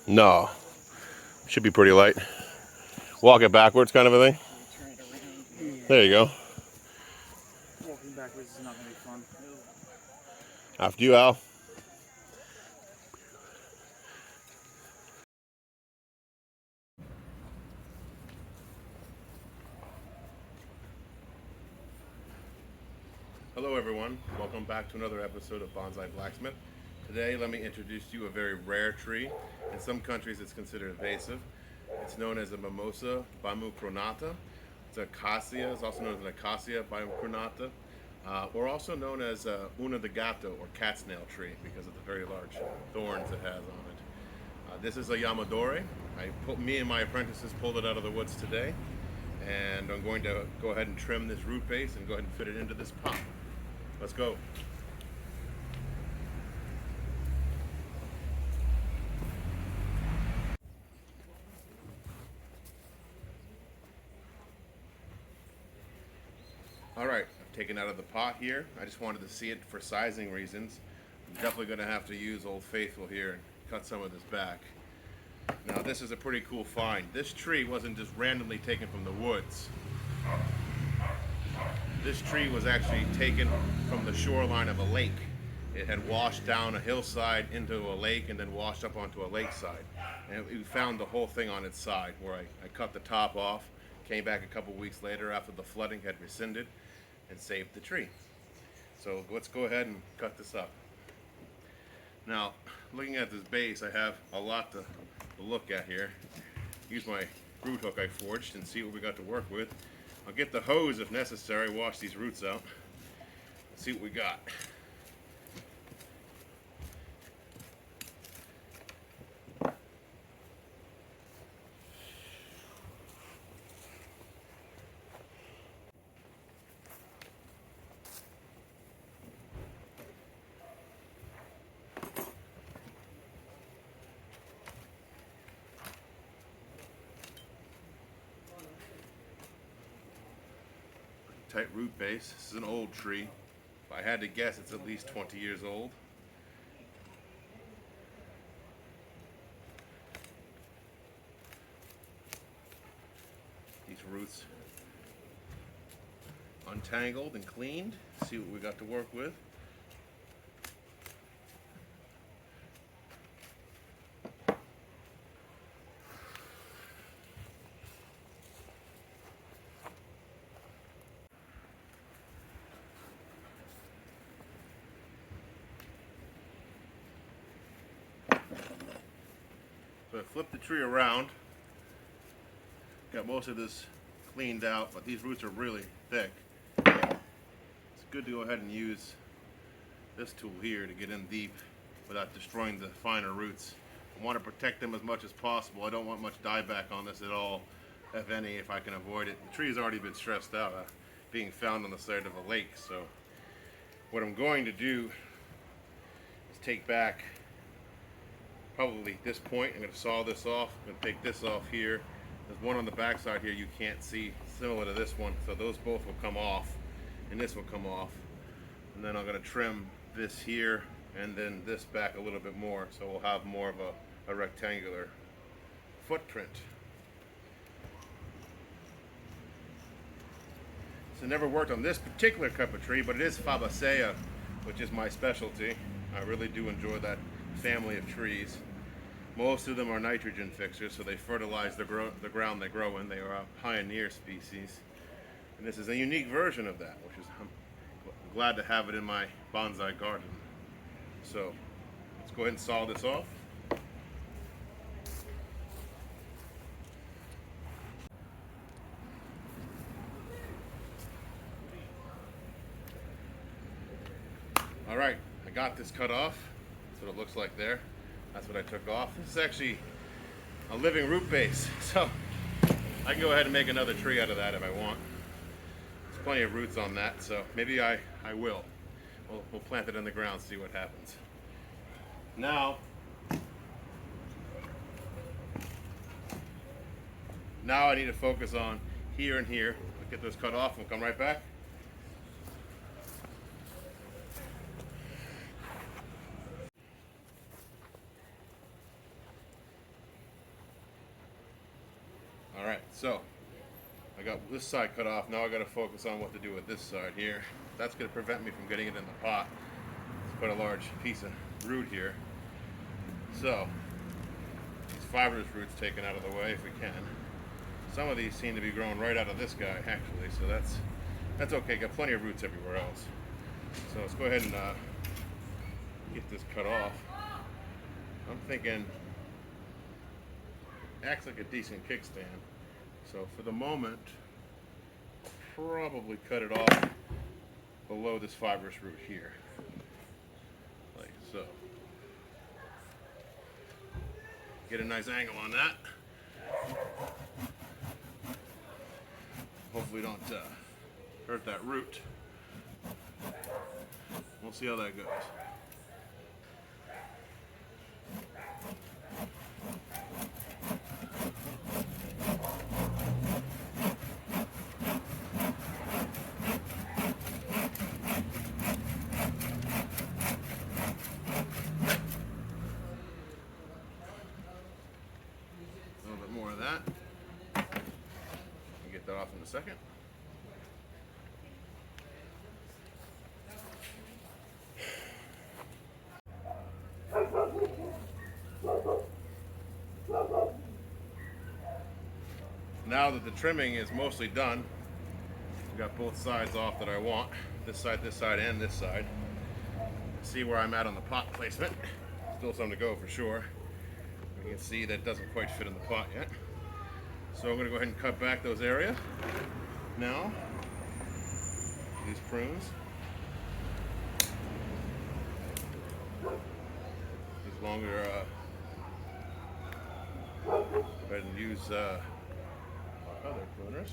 No. Should be pretty light. Walk it backwards kind of a thing. Turn it around. Yeah. There you go. Walking backwards is not going to be fun. After you, Al. Hello everyone, welcome back to another episode of Bonsai Blacksmith. Today let me introduce to you a very rare tree. In some countries it's considered invasive. It's known as a Mimosa bimucronata. It's an acacia, it's also known as an acacia bimucronata. Or also known as una de gato or cat snail tree because of the very large thorns it has on it. This is a Yamadori. Me and my apprentices pulled it out of the woods today, and I'm going to go ahead and trim this root base and go ahead and fit it into this pot. Let's go. All right, I've taken out of the pot here. I just wanted to see it for sizing reasons. I'm definitely going to have to use Old Faithful here and cut some of this back. Now this is a pretty cool find. This tree wasn't just randomly taken from the woods. This tree was actually taken from the shoreline of a lake. It had washed down a hillside into a lake and then washed up onto a lakeside. And we found the whole thing on its side where I cut the top off, came back a couple weeks later after the flooding had rescinded and saved the tree. So let's go ahead and cut this up. Now, looking at this base, I have a lot to look at here. Use my root hook I forged and see what we got to work with. I'll get the hose if necessary, wash these roots out. Let's see what we got. Tight root base. This is an old tree. If I had to guess, it's at least 20 years old. These roots untangled and cleaned. See what we got to work with. So I flipped the tree around, got most of this cleaned out, but these roots are really thick. It's good to go ahead and use this tool here to get in deep without destroying the finer roots. I want to protect them as much as possible. I don't want much dieback on this at all, if any, if I can avoid it. The tree has already been stressed out, being found on the side of a lake. So what I'm going to do is take back probably this point. I'm going to saw this off. I'm going to take this off here. There's one on the back side here you can't see, similar to this one. So those both will come off, and this will come off. And then I'm going to trim this here and then this back a little bit more, so we'll have more of a rectangular footprint. So never worked on this particular cup of tree, but it is Fabaceae, which is my specialty. I really do enjoy that family of trees. Most of them are nitrogen fixers, so they fertilize the ground they grow in. They are a pioneer species. And this is a unique version of that, which is, I'm glad to have it in my bonsai garden. So let's go ahead and saw this off. All right, I got this cut off. That's what it looks like there. That's what I took off. This is actually a living root base, so I can go ahead and make another tree out of that if I want. There's plenty of roots on that, so maybe I will. We'll plant it in the ground, see what happens. Now I need to focus on here and here. I'll get those cut off and we'll come right back. Alright, so I got this side cut off. Now I got to focus on what to do with this side here. That's going to prevent me from getting it in the pot. It's quite a large piece of root here. So, these fibrous roots taken out of the way if we can. Some of these seem to be growing right out of this guy, actually, so that's okay. Got plenty of roots everywhere else. So let's go ahead and get this cut off. I'm thinking acts like a decent kickstand. So for the moment, probably cut it off below this fibrous root here, like so. Get a nice angle on that. Hopefully don't hurt that root. We'll see how that goes. A little bit more of that. Get that off in a second. Now that the trimming is mostly done, I've got both sides off that I want. This side, and this side. See where I'm at on the pot placement. Still some to go for sure. You can see that doesn't quite fit in the pot yet. So I'm going to go ahead and cut back those areas. Now, these prunes. These longer, go ahead and use other pruners.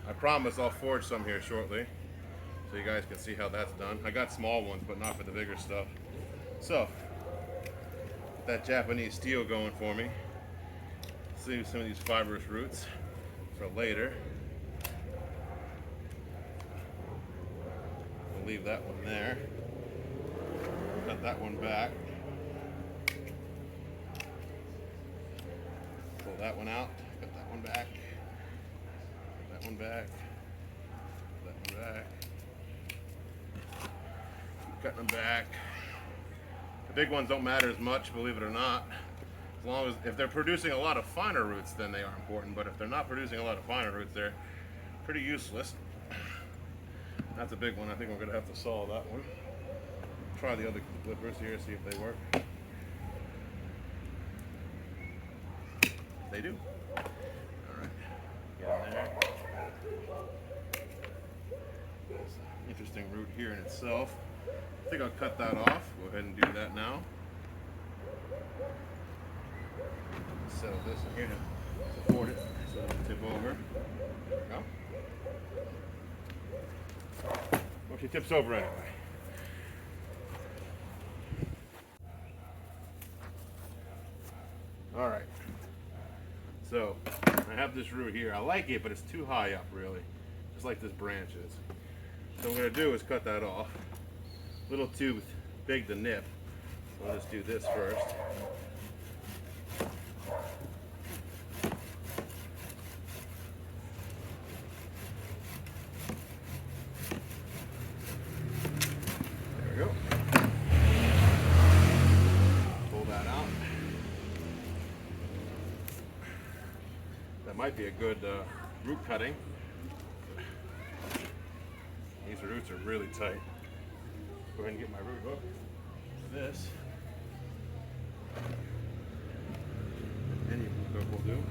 I promise I'll forge some here shortly, so you guys can see how that's done. I got small ones, but not for the bigger stuff. So, that Japanese steel going for me. Save some of these fibrous roots for later. We'll leave that one there. Cut that one back. Pull that one out. Cut that one back. Put that one back. Put that one back. Keep cutting them back. The big ones don't matter as much, believe it or not. As long as, if they're producing a lot of finer roots, then they are important. But if they're not producing a lot of finer roots, they're pretty useless. That's a big one. I think we're going to have to solve that one. Try the other clippers here, see if they work. They do. Alright. Get in there. There's an interesting root here in itself. I think I'll cut that off. Go ahead and do that now. Settle this in here to support it so it doesn't tip over. There we go. Well, she tips over anyway. Alright. So, I have this root here. I like it, but it's too high up, really. Just like this branch is. So what I'm going to do is cut that off. A little too big to nip. So I'll just do this first. There we go. Pull that out. That might be a good root cutting. These roots are really tight. Go ahead and get my root hook for this. Any root hook will do.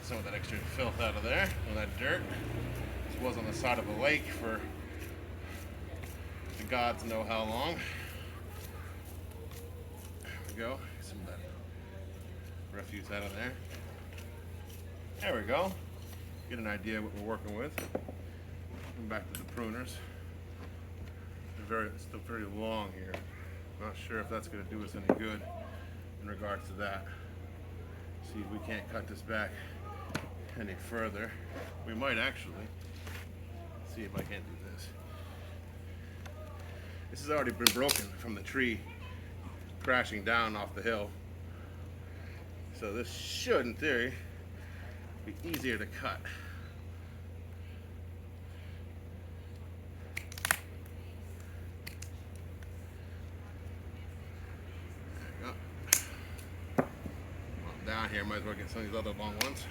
Some of that extra filth out of there, some of that dirt. This was on the side of a lake for the gods know how long. There we go. Some of that refuse out of there. There we go. Get an idea of what we're working with. Come back to the pruners. They're still very long here. Not sure if that's going to do us any good in regards to that. See if we can't cut this back any further. We might actually. See if I can't do this. This has already been broken from the tree crashing down off the hill. So this should, in theory, be easier to cut. There you go. Well, down here, might as well get some of these other long ones.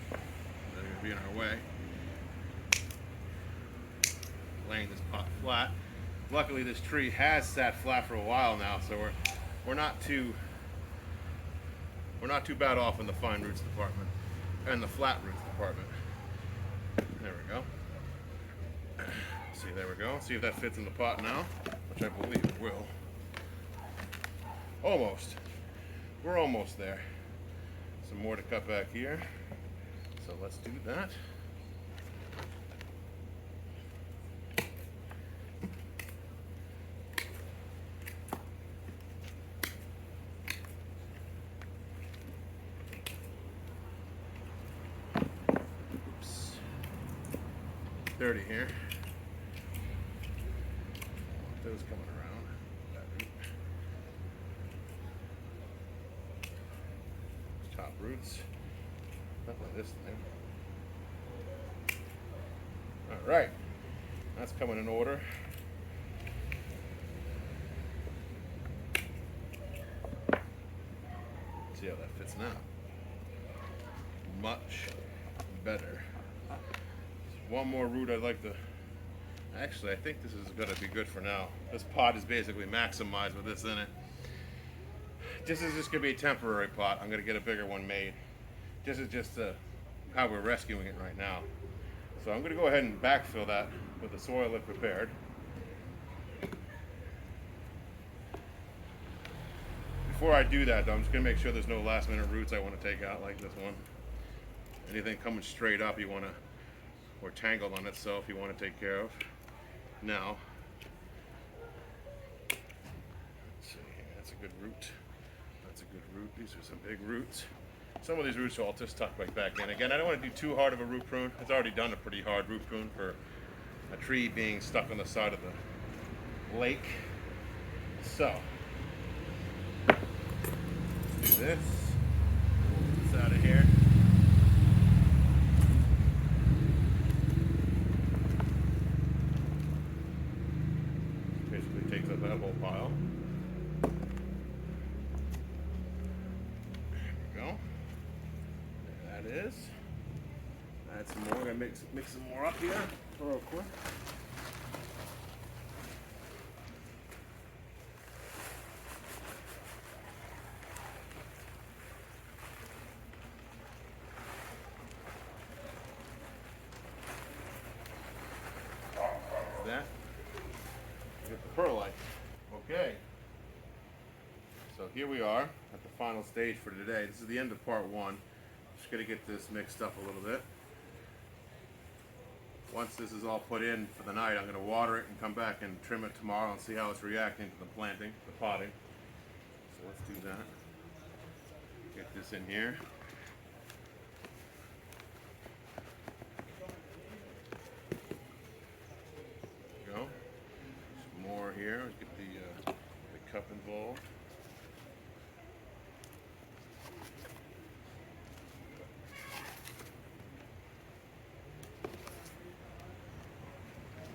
They're going to be in our way. Laying this pot flat. Luckily, this tree has sat flat for a while now, so we're not too bad off in the fine roots department and the flat roots department. There we go. See, there we go. See if that fits in the pot now, which I believe it will. Almost. We're almost there. Some more to cut back here. So let's do that. Dirty here. Those coming around. Top roots. Not like this thing. Alright. That's coming in order. See how that fits now. Much better. One more root I'd like to, actually I think this is going to be good for now. This pot is basically maximized with this in it. This is just going to be a temporary pot. I'm going to get a bigger one made. This is just how we're rescuing it right now. So I'm going to go ahead and backfill that with the soil I've prepared. Before I do that though, I'm just going to make sure there's no last minute roots I want to take out like this one. Anything coming straight up you want to, or tangled on itself you want to take care of. Now, let's see, that's a good root. That's a good root. These are some big roots. Some of these roots will just tuck right back in. Again, I don't want to do too hard of a root prune. It's already done a pretty hard root prune for a tree being stuck on the side of the lake. So, let's do this. Pull this out of here. Takes up that whole pile. There we go. There that is. Add some more. I'm gonna mix some more up here real quick. That. Get the perlite. Okay. So here we are at the final stage for today. This is the end of part one. Just gonna get this mixed up a little bit. Once this is all put in for the night, I'm gonna water it and come back and trim it tomorrow and see how it's reacting to the planting, the potting. So let's do that. Get this in here. Here, let's get the cup involved.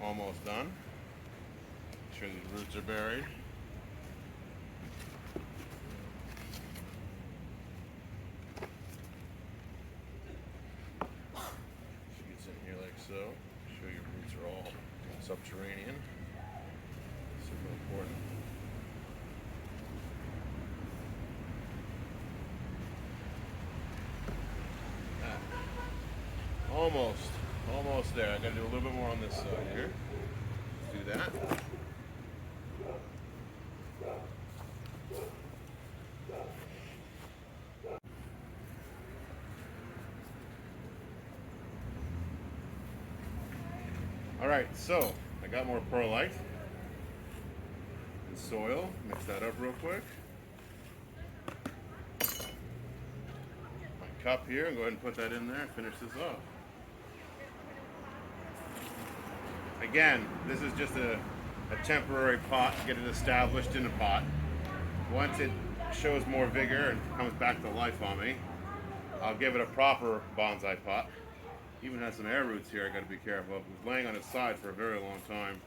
Almost done. Make sure these roots are buried. She gets in here like so. Make sure your roots are all subterranean. Super important. Almost there. I gotta do a little bit more on this side here. Let's do that. Alright, so I got more perlite and soil. Mix that up real quick. My cup here, and go ahead and put that in there and finish this off. Again, this is just a a temporary pot, get it established in a pot. Once it shows more vigor and comes back to life on me, I'll give it a proper bonsai pot. Even has some air roots here I gotta be careful of. It was laying on its side for a very long time.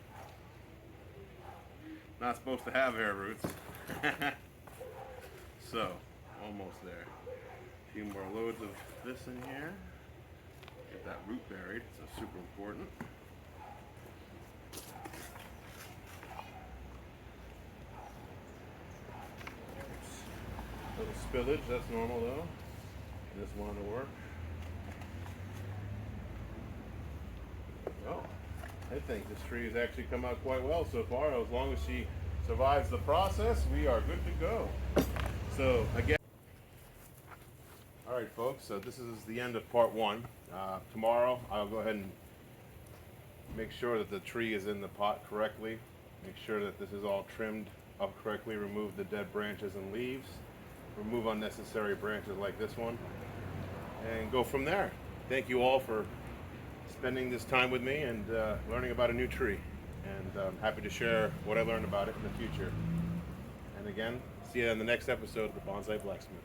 Not supposed to have air roots. So, almost there. A few more loads of this in here. Get that root buried, so super important. Little spillage, that's normal though. This one to work. Well, I think this tree has actually come out quite well so far. As long as she survives the process, we are good to go. So again, all right, folks. So this is the end of part one. Tomorrow, I'll go ahead and make sure that the tree is in the pot correctly. Make sure that this is all trimmed up correctly. Remove the dead branches and leaves. Remove unnecessary branches like this one, and go from there. Thank you all for spending this time with me and learning about a new tree. And I'm happy to share what I learned about it in the future. And again, see you in the next episode of the Bonsai Blacksmith.